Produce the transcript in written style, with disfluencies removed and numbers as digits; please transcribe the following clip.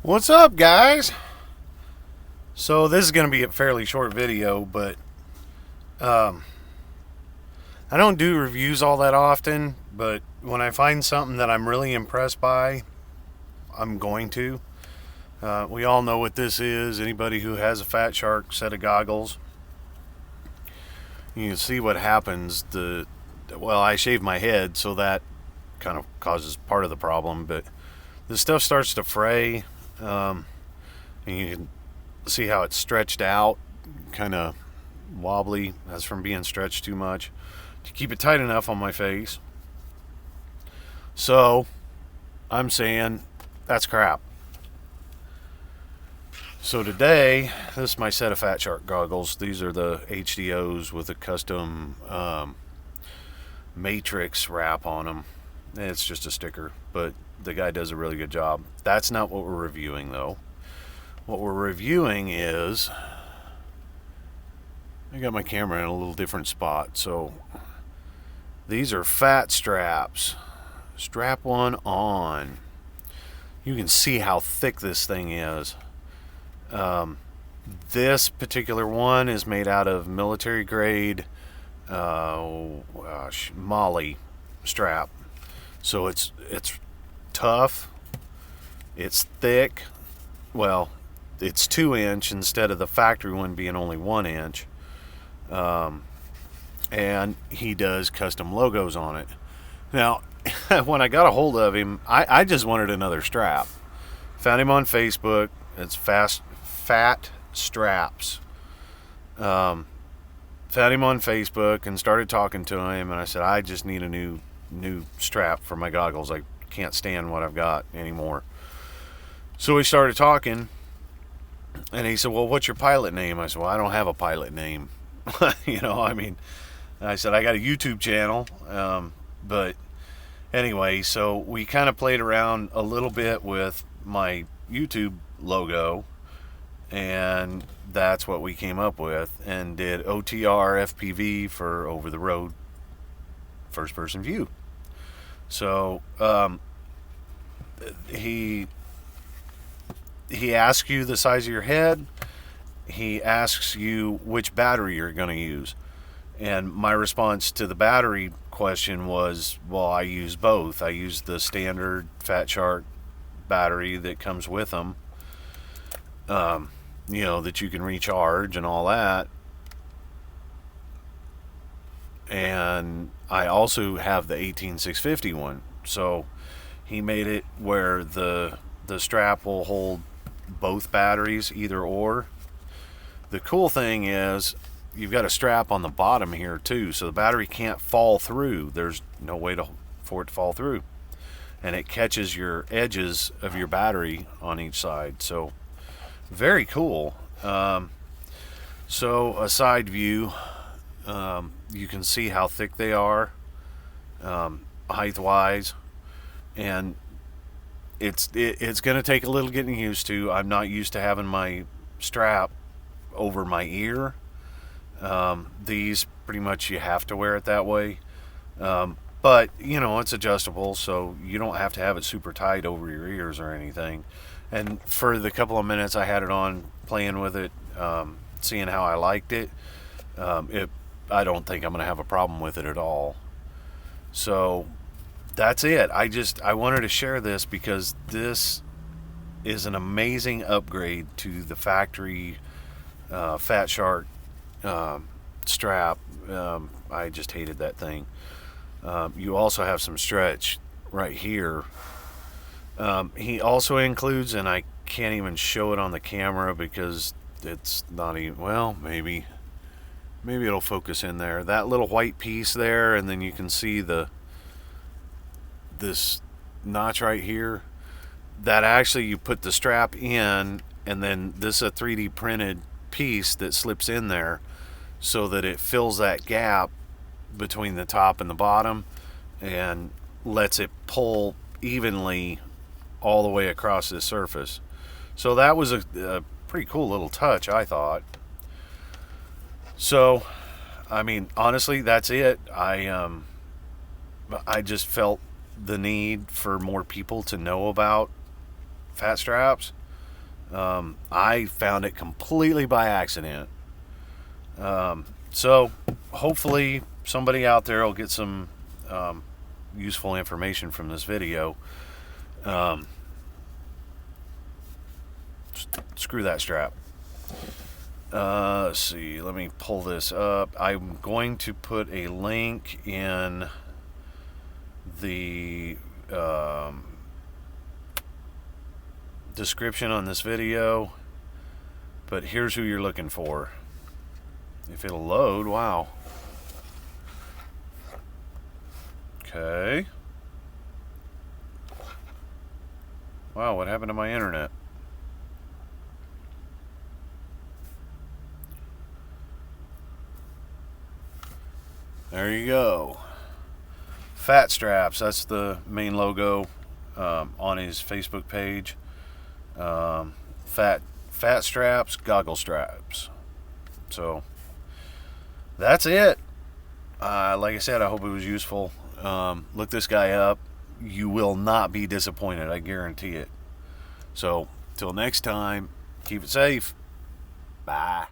What's up, guys? So this is going to be a fairly short video, but um, I don't do reviews all that often, but when I find something that I'm really impressed by, I'm going to. We all know what this is. Anybody who has a FatShark set of goggles, you can see what happens. Well, I shave my head, so that kind of causes part of the problem, but the stuff starts to fray, and you can see how it's stretched out, kind of wobbly. That's from being stretched too much. To keep it tight enough on my face. So I'm saying that's crap. So today, this is my set of FatShark goggles. These are the HDOs with a custom matrix wrap on them. It's just a sticker, but the guy does a really good job. That's not what we're reviewing, though. What we're reviewing is, I got my camera in a little different spot. So these are fat straps. Strap one on. You can see how thick this thing is. This particular one is made out of military grade Molly strap. So it's tough. It's thick. Well, it's 2-inch instead of the factory one being only 1-inch. And he does custom logos on it. Now, when I got a hold of him, I just wanted another strap. Found him on Facebook. It's Fat Straps. Found him on Facebook and started talking to him, and I said, I just need a new strap for my goggles. I can't stand what I've got anymore. So we started talking, and he said, well, what's your pilot name? I said, well, I don't have a pilot name. I said, I got a YouTube channel, but anyway, so we kind of played around a little bit with my YouTube logo, and that's what we came up with, and did OTR FPV for over the road first person view. So he asks you the size of your head. He asks you which battery you're going to use. And my response to the battery question was, well, I use both. I use the standard FatShark battery that comes with them, that you can recharge and all that. And I also have the 18650 one. So he made it where the strap will hold both batteries, either or. The cool thing is you've got a strap on the bottom here too, so the battery can't fall through. There's no way for it to fall through, and it catches your edges of your battery on each side. So very cool. So a side view, you can see how thick they are, height wise, and it's going to take a little getting used to. I'm not used to having my strap over my ear. These pretty much you have to wear it that way, but it's adjustable, so you don't have to have it super tight over your ears or anything. And for the couple of minutes I had it on, playing with it, seeing how I liked it, I don't think I'm going to have a problem with it at all. So that's it. I wanted to share this because this is an amazing upgrade to the factory FatShark strap. I just hated that thing. You also have some stretch right here. He also includes, and I can't even show it on the camera because it's not even, well, maybe it'll focus in there, that little white piece there, and then you can see this notch right here, that actually you put the strap in, and then this is a 3D printed piece that slips in there so that it fills that gap between the top and the bottom and lets it pull evenly all the way across the surface. So that was a pretty cool little touch, I thought. So honestly, that's it. I just felt the need for more people to know about fat straps. I found it completely by accident. So hopefully somebody out there will get some useful information from this video. Screw that strap. Let's see. Let me pull this up. I'm going to put a link in the description on this video. But here's who you're looking for. If it'll load, wow. Okay. Wow, what happened to my internet? There you go. Fat Straps, that's the main logo on his Facebook page. Fat Straps, Goggle Straps. So that's it. Like I said, I hope it was useful. Look this guy up. You will not be disappointed, I guarantee it. So till next time, keep it safe. Bye.